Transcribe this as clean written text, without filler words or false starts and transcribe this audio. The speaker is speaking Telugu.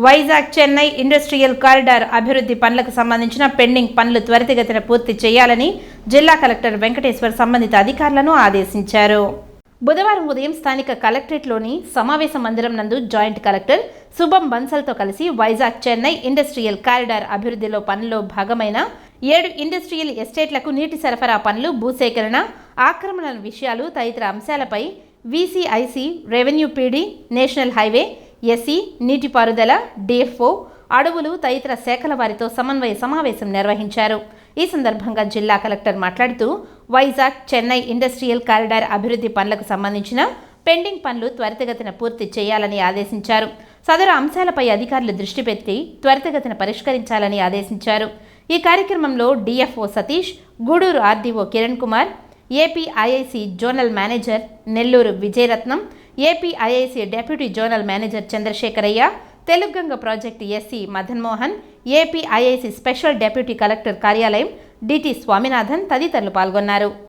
వైజాగ్ చెన్నై ఇండస్ట్రియల్ కారిడార్ అభివృద్ధి పనులకు సంబంధించిన పెండింగ్ పనులు త్వరితగతిన పూర్తి చేయాలని జిల్లా కలెక్టర్ వెంకటేశ్వర్ సంబంధిత అధికారులను ఆదేశించారు. బుధవారం ఉదయం స్థానిక కలెక్టరేట్లోని సమావేశ మందిరం నందు జాయింట్ కలెక్టర్ శుభం బన్సల్తో కలిసి వైజాగ్ చెన్నై ఇండస్ట్రియల్ కారిడార్ అభివృద్ధిలో పనుల్లో భాగమైన 7 ఇండస్ట్రియల్ ఎస్టేట్లకు నీటి సరఫరా పనులు, భూసేకరణ, ఆక్రమణల విషయాలు తదితర అంశాలపై VCIC, revenue PD, national highway, SC, నీటిపారుదల, డిఎఫ్ఓ, అడవులు తదితర శాఖల వారితో సమన్వయ సమావేశం నిర్వహించారు. ఈ సందర్భంగా జిల్లా కలెక్టర్ మాట్లాడుతూ వైజాగ్ చెన్నై ఇండస్ట్రియల్ కారిడార్ అభివృద్ధి పనులకు సంబంధించిన పెండింగ్ పనులు త్వరితగతిన పూర్తి చేయాలని ఆదేశించారు. సదరు అంశాలపై అధికారులు దృష్టి పెట్టి త్వరితగతిన పరిష్కరించాలని ఆదేశించారు. ఈ కార్యక్రమంలో DFO Satish, Gudur RDO Kiran Kumar, APIIC zonal manager Nellore Vijayaratnam, APIIC deputy zonal manager Chandrasekharayya, Teluguganga project SC Madan Mohan, APIIC special deputy collector కార్యాలయం డిటి స్వామినాథన్ తదితరులు పాల్గొన్నారు.